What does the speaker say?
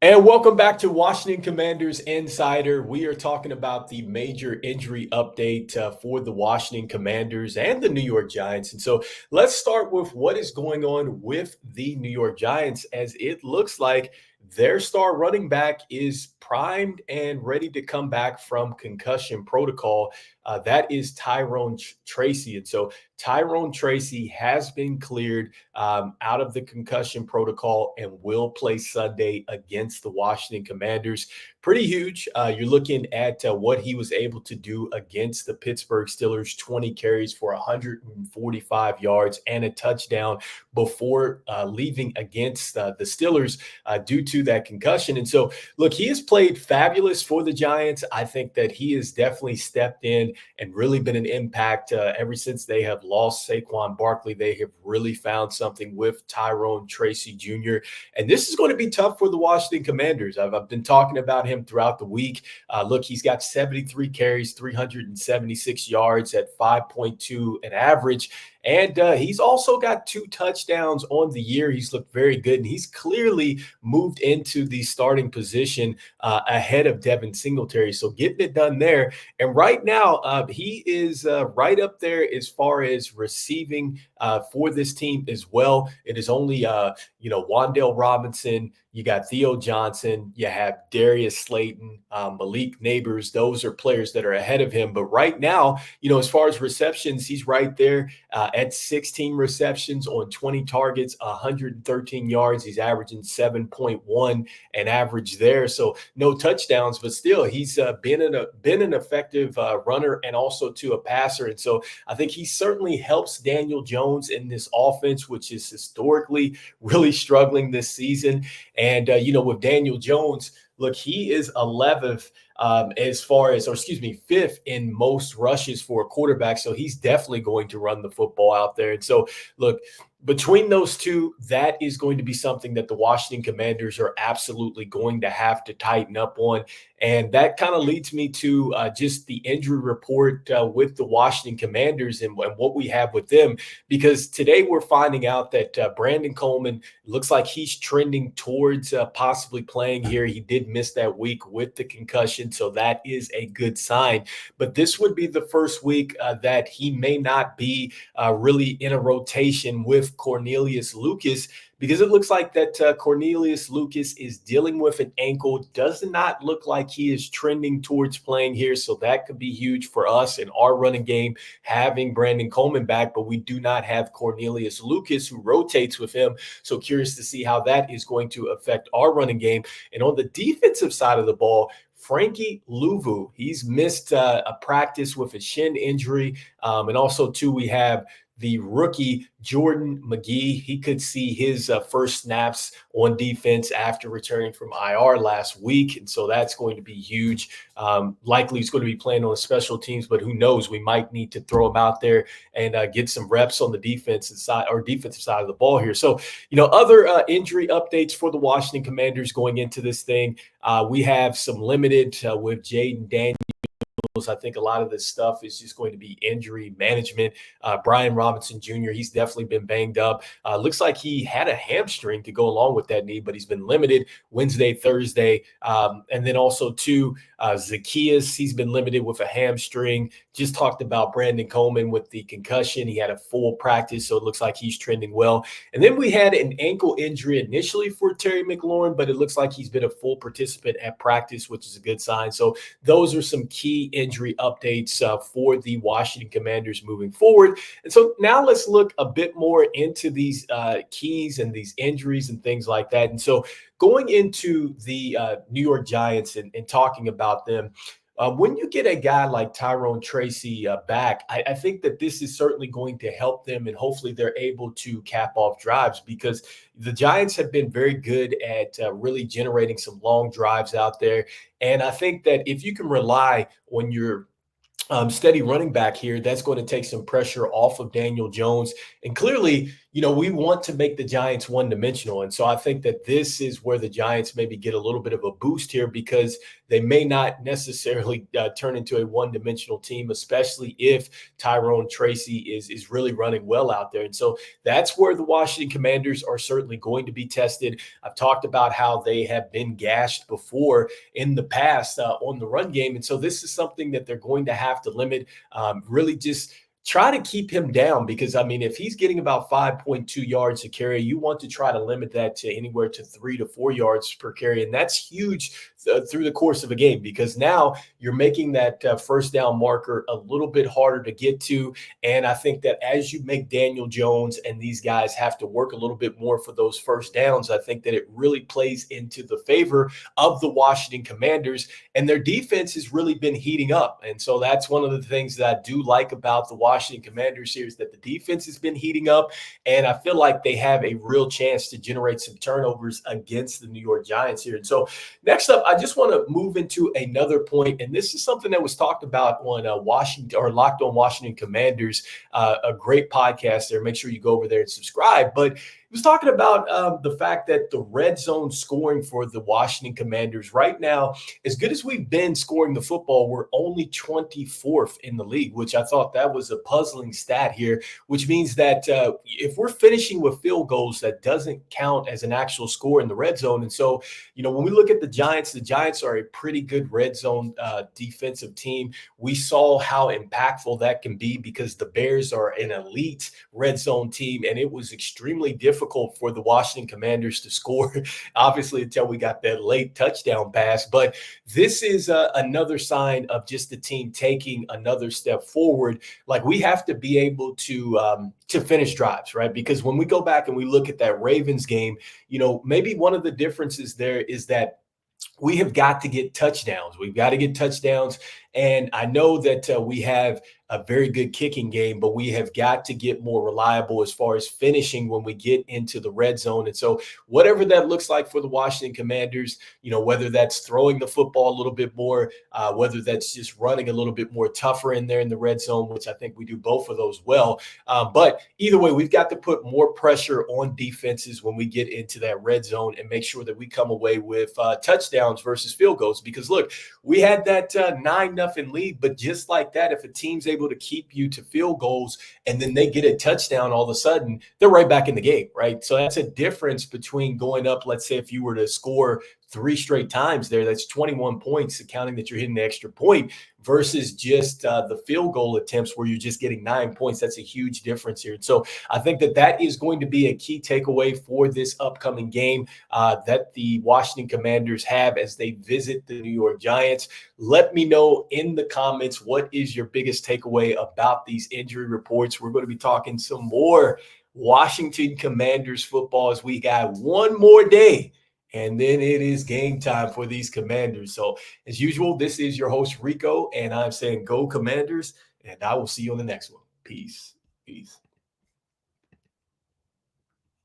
And welcome back to Washington Commanders Insider. We are talking about the major injury update for the Washington Commanders and the New York Giants. And so let's start with what is going on with the New York Giants, as it looks like their star running back is primed and ready to come back from concussion protocol. That is Tyrone Tracy. And so Tyrone Tracy has been cleared out of the concussion protocol and will play Sunday against the Washington Commanders. Pretty huge. You're looking at what he was able to do against the Pittsburgh Steelers: 20 carries for 145 yards and a touchdown before leaving against the Steelers due to that concussion. And so, look, he has played fabulous for the Giants. I think that he has definitely stepped in and really been an impact ever since they have lost Saquon Barkley. They have really found something with Tyrone Tracy Jr. And this is going to be tough for the Washington Commanders. I've been talking about him throughout the week. Look, he's got 73 carries, 376 yards at 5.2 an average. And he's also got 2 touchdowns on the year. He's looked very good, and he's clearly moved into the starting position ahead of Devin Singletary. So getting it done there. And right now, he is right up there as far as receiving for this team as well. It is only, Wan'Dale Robinson. You got Theo Johnson. You have Darius Slayton, Malik Neighbors. Those are players that are ahead of him. But right now, as far as receptions, he's right there at 16 receptions on 20 targets, 113 yards. He's averaging 7.1 an average there. So no touchdowns, but still he's been an effective runner and also to a passer. And so I think he certainly helps Daniel Jones in this offense, which is historically really struggling this season. And, with Daniel Jones, look, he is 11th fifth in most rushes for a quarterback. So he's definitely going to run the football out there. And so, look, between those two, that is going to be something that the Washington Commanders are absolutely going to have to tighten up on. And that kind of leads me to just the injury report with the Washington Commanders and what we have with them. Because today we're finding out that Brandon Coleman looks like he's trending towards possibly playing here. He did miss that week with the concussion, so that is a good sign. But this would be the first week that he may not be really in a rotation with Cornelius Lucas, because it looks like that Cornelius Lucas is dealing with an ankle. Does not look like he is trending towards playing here. So that could be huge for us in our running game, having Brandon Coleman back, but we do not have Cornelius Lucas who rotates with him. So curious to see how that is going to affect our running game. And on the defensive side of the ball, Frankie Louvu, he's missed a practice with a shin injury. And also, too, we have the rookie Jordan McGee. He could see his first snaps on defense after returning from IR last week. And so that's going to be huge. Likely he's going to be playing on special teams, but who knows? We might need to throw him out there and get some reps on the defensive side of the ball here. So, other injury updates for the Washington Commanders going into this thing. We have some limited with Jaden Daniels. I think a lot of this stuff is just going to be injury management. Brian Robinson Jr., he's definitely been banged up. Looks like he had a hamstring to go along with that knee, but he's been limited Wednesday, Thursday. And then also, too, Zacchaeus, he's been limited with a hamstring. Just talked about Brandon Coleman with the concussion. He had a full practice, so it looks like he's trending well. And then we had an ankle injury initially for Terry McLaurin, but it looks like he's been a full participant at practice, which is a good sign. So those are some key injury updates for the Washington Commanders moving forward. And so now let's look a bit more into these keys and these injuries and things like that. And so going into the New York Giants and talking about them, when you get a guy like Tyrone Tracy back, I think that this is certainly going to help them, and hopefully they're able to cap off drives, because the Giants have been very good at really generating some long drives out there. And I think that if you can rely on your steady running back here, that's going to take some pressure off of Daniel Jones. And clearly, we want to make the Giants one dimensional. And so I think that this is where the Giants maybe get a little bit of a boost here because they may not necessarily turn into a one dimensional team, especially if Tyrone Tracy is really running well out there. And so that's where the Washington Commanders are certainly going to be tested. I've talked about how they have been gashed before in the past on the run game. And so this is something that they're going to have to limit, really just try to keep him down because, I mean, if he's getting about 5.2 yards a carry, you want to try to limit that to anywhere to 3 to 4 yards per carry. And that's huge through the course of a game because now you're making that first down marker a little bit harder to get to. And I think that as you make Daniel Jones and these guys have to work a little bit more for those first downs, I think that it really plays into the favor of the Washington Commanders. And their defense has really been heating up. And so that's one of the things that I do like about the Washington Commanders here is that the defense has been heating up. And I feel like they have a real chance to generate some turnovers against the New York Giants here. And so next up, I just want to move into another point. And this is something that was talked about on Washington or Locked On Washington Commanders, a great podcast there. Make sure you go over there and subscribe. But he was talking about the fact that the red zone scoring for the Washington Commanders right now, as good as we've been scoring the football, we're only 24th in the league, which I thought that was a puzzling stat here, which means that if we're finishing with field goals, that doesn't count as an actual score in the red zone. And so, when we look at the Giants are a pretty good red zone defensive team. We saw how impactful that can be because the Bears are an elite red zone team, and it was extremely difficult for the Washington Commanders to score, obviously, until we got that late touchdown pass. But this is another sign of just the team taking another step forward. Like we have to be able to finish drives, right? Because when we go back and we look at that Ravens game, maybe one of the differences there is that we have got to get touchdowns. We've got to get touchdowns. And I know that we have a very good kicking game, but we have got to get more reliable as far as finishing when we get into the red zone. And so whatever that looks like for the Washington Commanders, whether that's throwing the football a little bit more, whether that's just running a little bit more tougher in there in the red zone, which I think we do both of those well. But either way, we've got to put more pressure on defenses when we get into that red zone and make sure that we come away with touchdowns versus field goals. Because look, we had that 9-0 lead, but just like that, if a team's able to keep you to field goals and then they get a touchdown, all of a sudden they're right back in the game, right? So that's a difference between going up. Let's say if you were to score 3 straight times there, that's 21 points, accounting that you're hitting the extra point versus just the field goal attempts where you're just getting 9 points. That's a huge difference here. And so I think that is going to be a key takeaway for this upcoming game that the Washington Commanders have as they visit the New York Giants. Let me know in the comments, what is your biggest takeaway about these injury reports? We're going to be talking some more Washington Commanders football as we got one more day. And then it is game time for these Commanders. So as usual, this is your host, Rico, and I'm saying go Commanders, and I will see you on the next one. Peace. Peace.